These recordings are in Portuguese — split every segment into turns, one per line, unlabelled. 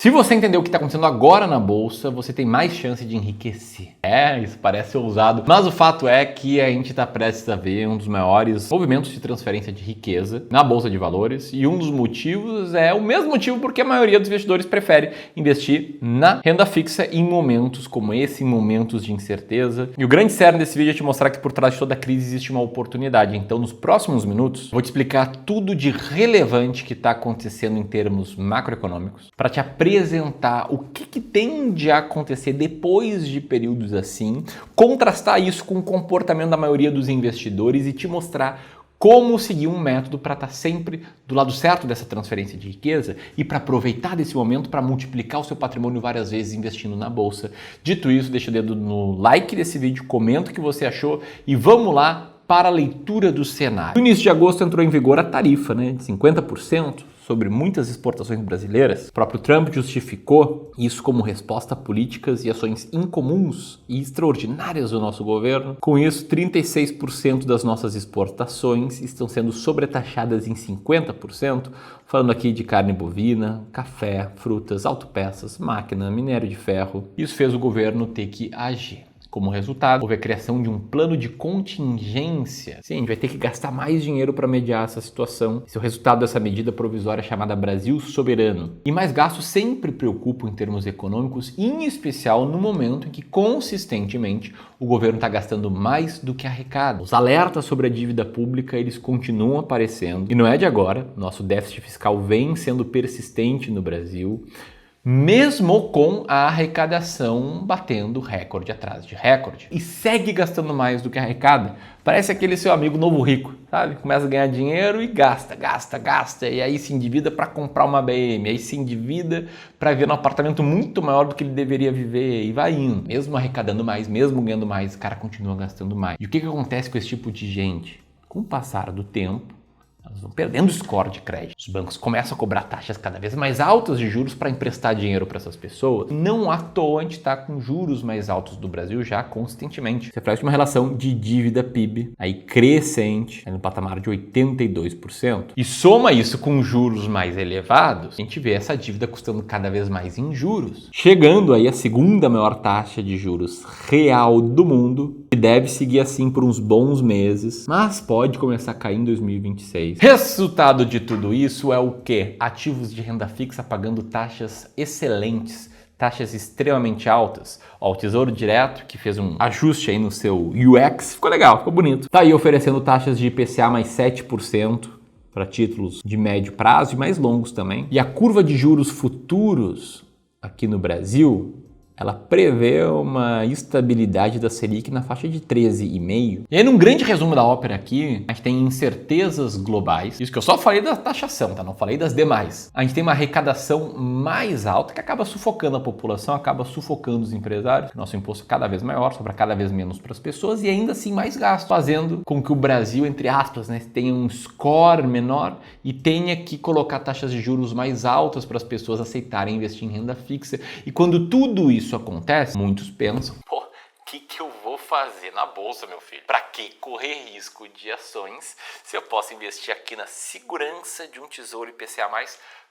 Se você entender o que está acontecendo agora na bolsa, você tem mais chance de enriquecer. Isso parece ousado, mas o fato é que a gente está prestes a ver um dos maiores movimentos de transferência de riqueza na bolsa de valores, e um dos motivos é o mesmo motivo porque a maioria dos investidores prefere investir na renda fixa em momentos como esse, em momentos de incerteza. E o grande cerne desse vídeo é te mostrar que por trás de toda crise existe uma oportunidade. Então, nos próximos minutos, vou te explicar tudo de relevante que está acontecendo em termos macroeconômicos para te apresentar o que tende a acontecer depois de períodos assim, contrastar isso com o comportamento da maioria dos investidores e te mostrar como seguir um método para estar sempre do lado certo dessa transferência de riqueza e para aproveitar desse momento para multiplicar o seu patrimônio várias vezes investindo na bolsa. Dito isso, deixa o dedo no like desse vídeo, comenta o que você achou e vamos lá para a leitura do cenário. No início de agosto entrou em vigor a tarifa, de 50% sobre muitas exportações brasileiras. O próprio Trump justificou isso como resposta a políticas e ações incomuns e extraordinárias do nosso governo. Com isso, 36% das nossas exportações estão sendo sobretaxadas em 50%, falando aqui de carne bovina, café, frutas, autopeças, máquina, minério de ferro. Isso fez o governo ter que agir. Como resultado, houve a criação de um plano de contingência. Sim, a gente vai ter que gastar mais dinheiro para mediar essa situação. Esse é o resultado dessa medida provisória chamada Brasil Soberano. E mais gastos sempre preocupam em termos econômicos, em especial no momento em que consistentemente o governo está gastando mais do que arrecada. Os alertas sobre a dívida pública, eles continuam aparecendo. E não é de agora, nosso déficit fiscal vem sendo persistente no Brasil, mesmo com a arrecadação batendo recorde atrás de recorde. E segue gastando mais do que arrecada. Parece aquele seu amigo novo rico, sabe? Começa a ganhar dinheiro e gasta. E aí se endivida para comprar uma BM. Aí se endivida para viver num apartamento muito maior do que ele deveria viver. E vai indo. Mesmo arrecadando mais, mesmo ganhando mais, o cara continua gastando mais. E o que acontece com esse tipo de gente? Com o passar do tempo, elas vão perdendo score de crédito. Os bancos começam a cobrar taxas cada vez mais altas de juros para emprestar dinheiro para essas pessoas. Não à toa a gente está com juros mais altos do Brasil já consistentemente. Isso reflete uma relação de dívida PIB aí crescente, no patamar de 82%. E soma isso com juros mais elevados, a gente vê essa dívida custando cada vez mais em juros, chegando aí a segunda maior taxa de juros real do mundo, que deve seguir assim por uns bons meses, mas pode começar a cair em 2026. Resultado de tudo isso é o quê? Ativos de renda fixa pagando taxas excelentes, taxas extremamente altas. O Tesouro Direto, que fez um ajuste aí no seu UX, ficou legal, ficou bonito. Tá aí oferecendo taxas de IPCA mais 7% para títulos de médio prazo e mais longos também. E a curva de juros futuros aqui no Brasil, ela prevê uma estabilidade da Selic na faixa de 13,5%. E aí, num grande resumo da ópera aqui, a gente tem incertezas globais. Isso que eu só falei da taxação, tá? Não falei das demais. A gente tem uma arrecadação mais alta que acaba sufocando a população, acaba sufocando os empresários. Nosso imposto é cada vez maior, sobra cada vez menos para as pessoas e ainda assim mais gasto, fazendo com que o Brasil, entre aspas, tenha um score menor e tenha que colocar taxas de juros mais altas para as pessoas aceitarem investir em renda fixa. E quando tudo isso acontece, muitos pensam, o que eu vou fazer na bolsa, meu filho? Para que correr risco de ações se eu posso investir aqui na segurança de um tesouro IPCA+,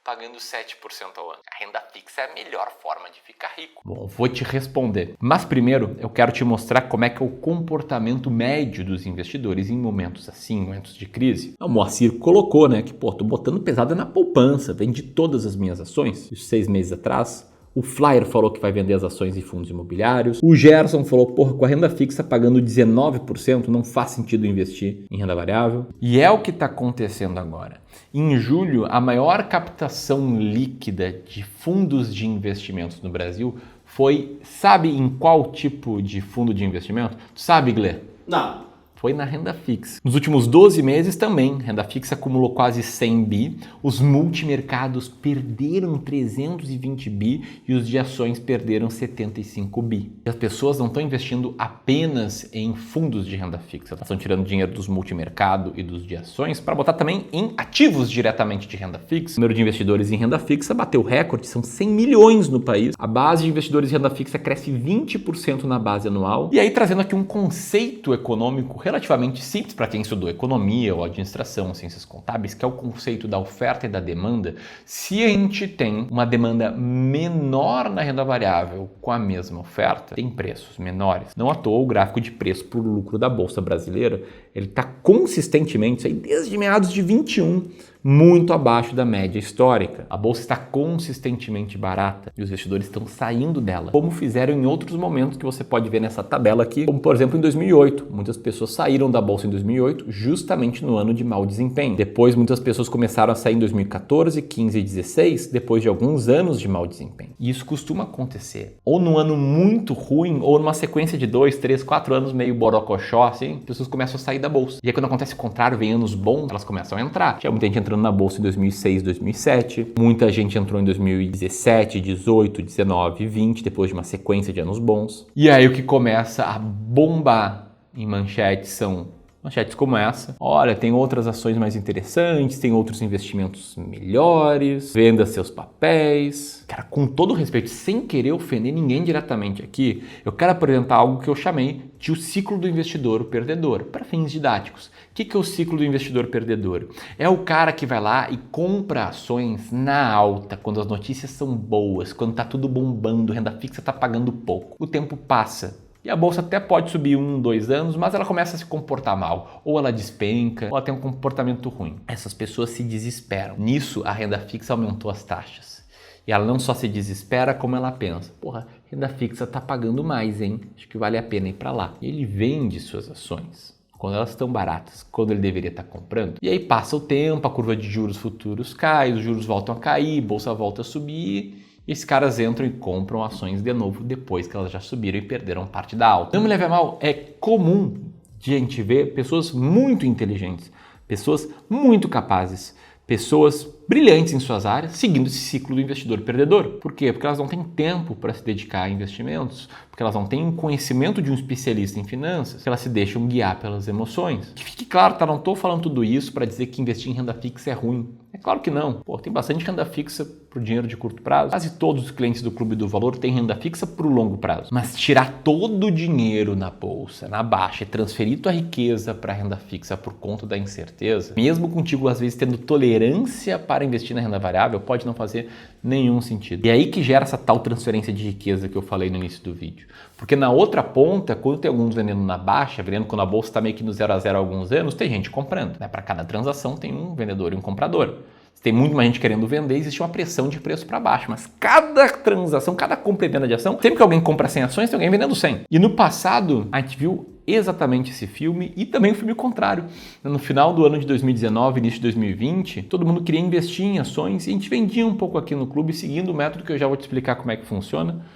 pagando 7% ao ano? A renda fixa é a melhor forma de ficar rico. Bom, vou te responder. Mas primeiro, eu quero te mostrar como é que é o comportamento médio dos investidores em momentos assim, momentos de crise. O Moacir colocou, que, tô botando pesada na poupança, vendi todas as minhas ações. Isso 6 meses atrás. O Flyer falou que vai vender as ações e fundos imobiliários. O Gerson falou, com a renda fixa pagando 19%, não faz sentido investir em renda variável. E é o que está acontecendo agora. Em julho, a maior captação líquida de fundos de investimentos no Brasil foi, sabe em qual tipo de fundo de investimento? Tu sabe, Glê?
Não.
Foi na renda fixa. Nos últimos 12 meses também, renda fixa acumulou quase 100 bi, os multimercados perderam 320 bi e os de ações perderam 75 bi. E as pessoas não estão investindo apenas em fundos de renda fixa, elas estão tirando dinheiro dos multimercado e dos de ações para botar também em ativos diretamente de renda fixa. O número de investidores em renda fixa bateu recorde, são 100 milhões no país. A base de investidores em renda fixa cresce 20% na base anual. E aí trazendo aqui um conceito econômico relativamente simples para quem estudou economia ou administração, ciências contábeis, que é o conceito da oferta e da demanda. Se a gente tem uma demanda menor na renda variável com a mesma oferta, tem preços menores. Não à toa o gráfico de preço por lucro da Bolsa Brasileira, ele está consistentemente, isso aí desde meados de 21, muito abaixo da média histórica. A bolsa está consistentemente barata e os investidores estão saindo dela, como fizeram em outros momentos que você pode ver nessa tabela aqui, como por exemplo em 2008. Muitas pessoas saíram da bolsa em 2008 justamente no ano de mau desempenho. Depois muitas pessoas começaram a sair em 2014, 15 e 16, depois de alguns anos de mau desempenho. E isso costuma acontecer ou num ano muito ruim ou numa sequência de 2, 3, 4 anos meio borocochó, assim, pessoas começam a sair da bolsa. E aí quando acontece o contrário, vem anos bons, elas começam a entrar. Tinha muita gente entrando na bolsa em 2006, 2007. Muita gente entrou em 2017, 18, 19 e 20, depois de uma sequência de anos bons. E aí o que começa a bombar em manchetes são manchetes como essa. Olha, tem outras ações mais interessantes, tem outros investimentos melhores, venda seus papéis. Cara, com todo respeito, sem querer ofender ninguém diretamente aqui, eu quero apresentar algo que eu chamei de o ciclo do investidor perdedor, para fins didáticos. O que é o ciclo do investidor perdedor? É o cara que vai lá e compra ações na alta, quando as notícias são boas, quando está tudo bombando, renda fixa está pagando pouco. O tempo passa. E a bolsa até pode subir 1, 2 anos, mas ela começa a se comportar mal. Ou ela despenca, ou ela tem um comportamento ruim. Essas pessoas se desesperam. Nisso, a renda fixa aumentou as taxas. E ela não só se desespera, como ela pensa: porra, renda fixa tá pagando mais, hein? Acho que vale a pena ir para lá. E ele vende suas ações quando elas estão baratas, quando ele deveria estar comprando. E aí passa o tempo, a curva de juros futuros cai, os juros voltam a cair, a bolsa volta a subir. E esses caras entram e compram ações de novo depois que elas já subiram e perderam parte da alta. Não me leve a mal, é comum de a gente ver pessoas muito inteligentes, pessoas muito capazes, pessoas brilhantes em suas áreas, seguindo esse ciclo do investidor perdedor. Por quê? Porque elas não têm tempo para se dedicar a investimentos, porque elas não têm um conhecimento de um especialista em finanças, que elas se deixam guiar pelas emoções. Que fique claro, tá? Não estou falando tudo isso para dizer que investir em renda fixa é ruim. É claro que não. Pô, tem bastante renda fixa por dinheiro de curto prazo. Quase todos os clientes do Clube do Valor têm renda fixa por longo prazo. Mas tirar todo o dinheiro na bolsa, na baixa, e transferir tua riqueza para renda fixa por conta da incerteza, mesmo contigo às vezes tendo tolerância para investir na renda variável, pode não fazer nenhum sentido. E é aí que gera essa tal transferência de riqueza que eu falei no início do vídeo. Porque na outra ponta, quando tem alguns vendendo na baixa, vendendo quando a bolsa está meio que no 0 a 0 há alguns anos, tem gente comprando. Né? Para cada transação tem um vendedor e um comprador. Se tem muito mais gente querendo vender, existe uma pressão de preço para baixo. Mas cada transação, cada compra e venda de ação, sempre que alguém compra 100 ações, tem alguém vendendo 100. E no passado, a gente viu exatamente esse filme e também o filme contrário. No final do ano de 2019, início de 2020, todo mundo queria investir em ações e a gente vendia um pouco aqui no clube seguindo o método que eu já vou te explicar como é que funciona.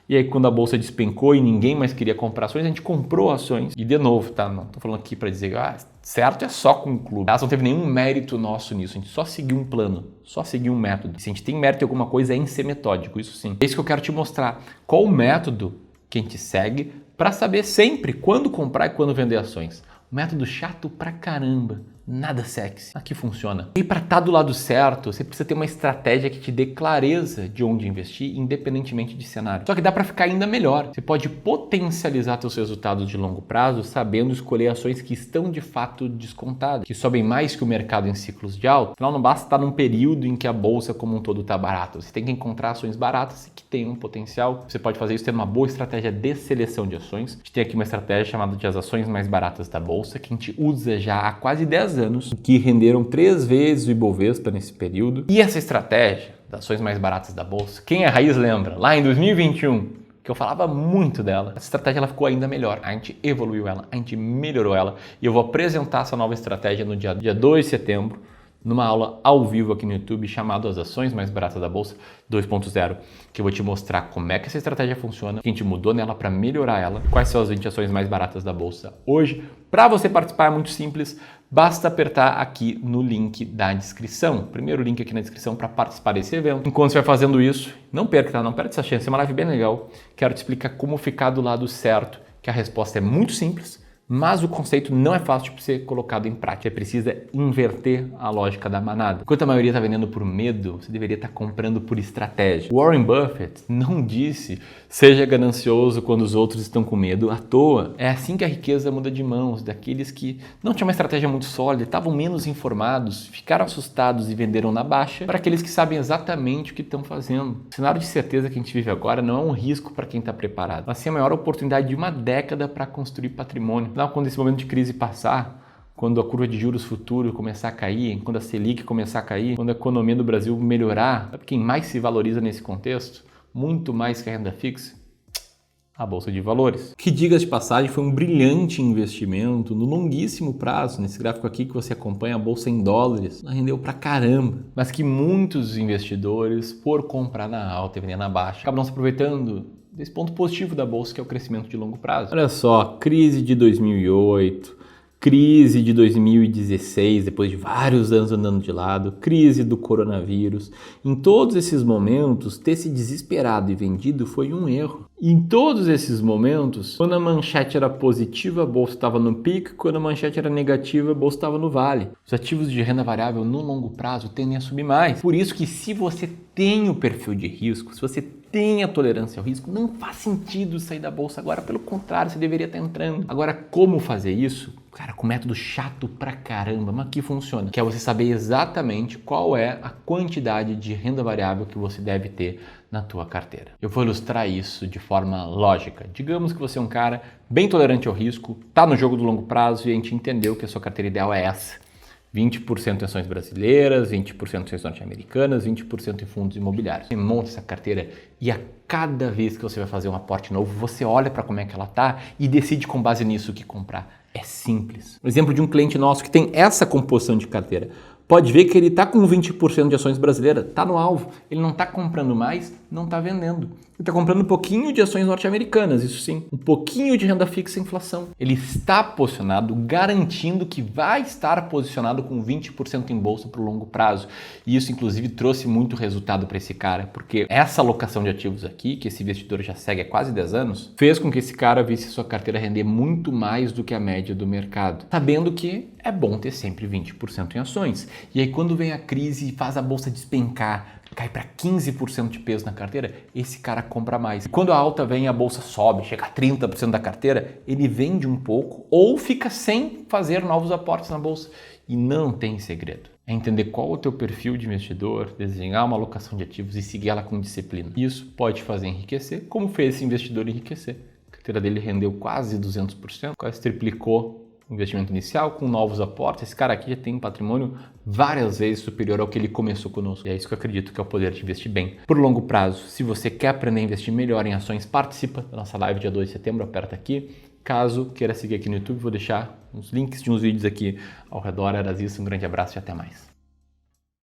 E aí quando a bolsa despencou e ninguém mais queria comprar ações, a gente comprou ações. E de novo, tá? Não tô falando aqui para dizer, certo é só com o clube. Não teve nenhum mérito nosso nisso, a gente só seguiu um plano, só seguiu um método. E se a gente tem mérito em alguma coisa é em ser metódico, isso sim. É isso que eu quero te mostrar. Qual o método que a gente segue para saber sempre quando comprar e quando vender ações. Um método chato pra caramba. Nada sexy. Aqui funciona. E para estar do lado certo, você precisa ter uma estratégia que te dê clareza de onde investir, independentemente de cenário. Só que dá para ficar ainda melhor. Você pode potencializar seus resultados de longo prazo sabendo escolher ações que estão de fato descontadas, que sobem mais que o mercado em ciclos de alta. Afinal, não basta estar num período em que a bolsa como um todo está barata. Você tem que encontrar ações baratas que têm um potencial. Você pode fazer isso tendo uma boa estratégia de seleção de ações. A gente tem aqui uma estratégia chamada de as ações mais baratas da bolsa, que a gente usa já há quase 10 anos, que renderam 3 vezes o Ibovespa nesse período. E essa estratégia das ações mais baratas da bolsa, quem é raiz lembra, lá em 2021, que eu falava muito dela, essa estratégia ela ficou ainda melhor. A gente evoluiu ela, a gente melhorou ela e eu vou apresentar essa nova estratégia no dia 2 de setembro, numa aula ao vivo aqui no YouTube chamado As Ações Mais Baratas da Bolsa 2.0, que eu vou te mostrar como é que essa estratégia funciona, o que a gente mudou nela para melhorar ela, quais são as 20 ações mais baratas da Bolsa hoje. Para você participar é muito simples, basta apertar aqui no link da descrição, primeiro link aqui na descrição para participar desse evento. Enquanto você vai fazendo isso, não perca, tá? Não perde essa chance, é uma live bem legal, quero te explicar como ficar do lado certo, que a resposta é muito simples, Mas o conceito não é fácil de ser colocado em prática. Você precisa inverter a lógica da manada. Enquanto a maioria está vendendo por medo, você deveria estar comprando por estratégia. Warren Buffett não disse seja ganancioso quando os outros estão com medo à toa. É assim que a riqueza muda de mãos, daqueles que não tinham uma estratégia muito sólida, estavam menos informados, ficaram assustados e venderam na baixa, para aqueles que sabem exatamente o que estão fazendo. O cenário de certeza que a gente vive agora não é um risco para quem está preparado, mas sim a maior oportunidade de uma década para construir patrimônio. Quando esse momento de crise passar, quando a curva de juros futuro começar a cair, quando a Selic começar a cair, quando a economia do Brasil melhorar, sabe quem mais se valoriza nesse contexto? Muito mais que a renda fixa? A Bolsa de Valores. Que, diga-se de passagem, foi um brilhante investimento no longuíssimo prazo. Nesse gráfico aqui que você acompanha, a Bolsa em dólares, ela rendeu pra caramba. Mas que muitos investidores, por comprar na alta e vender na baixa, acabam se aproveitando desse ponto positivo da Bolsa, que é o crescimento de longo prazo. Olha só, crise de 2008, crise de 2016, depois de vários anos andando de lado, crise do coronavírus. Em todos esses momentos, ter se desesperado e vendido foi um erro. Em todos esses momentos, quando a manchete era positiva, a bolsa estava no pico, quando a manchete era negativa, a bolsa estava no vale. Os ativos de renda variável no longo prazo tendem a subir mais. Por isso que se você tem o perfil de risco, se você tem a tolerância ao risco, não faz sentido sair da bolsa agora, pelo contrário, você deveria estar entrando. Agora, como fazer isso? Cara, com método chato pra caramba, mas que funciona, que é você saber exatamente qual é a quantidade de renda variável que você deve ter na tua carteira. Eu vou ilustrar isso de forma lógica. Digamos que você é um cara bem tolerante ao risco, tá no jogo do longo prazo e a gente entendeu que a sua carteira ideal é essa. 20% em ações brasileiras, 20% em ações norte-americanas, 20% em fundos imobiliários. Você monta essa carteira e a cada vez que você vai fazer um aporte novo, você olha para como é que ela tá e decide com base nisso o que comprar. É simples. Um exemplo de um cliente nosso que tem essa composição de carteira. Pode ver que ele está com 20% de ações brasileiras, está no alvo. Ele não está comprando mais, não está vendendo. Ele está comprando um pouquinho de ações norte-americanas, isso sim. Um pouquinho de renda fixa e inflação. Ele está posicionado, garantindo que vai estar posicionado com 20% em bolsa para o longo prazo. E isso, inclusive, trouxe muito resultado para esse cara, porque essa alocação de ativos aqui, que esse investidor já segue há quase 10 anos, fez com que esse cara visse sua carteira render muito mais do que a média do mercado, sabendo que é bom ter sempre 20% em ações. E aí, quando vem a crise e faz a bolsa despencar, cai para 15% de peso na carteira, esse cara compra mais. E quando a alta vem, a bolsa sobe, chega a 30% da carteira, ele vende um pouco ou fica sem fazer novos aportes na bolsa. E não tem segredo. É entender qual é o teu perfil de investidor, desenhar uma alocação de ativos e seguir ela com disciplina. Isso pode te fazer enriquecer, como fez esse investidor enriquecer. A carteira dele rendeu quase 200%, quase triplicou investimento inicial com novos aportes. Esse cara aqui já tem um patrimônio várias vezes superior ao que ele começou conosco. E é isso que eu acredito que é o poder de investir bem. Por longo prazo, se você quer aprender a investir melhor em ações, participa da nossa live dia 2 de setembro, aperta aqui. Caso queira seguir aqui no YouTube, vou deixar uns links de uns vídeos aqui ao redor. Era isso, um grande abraço e até mais.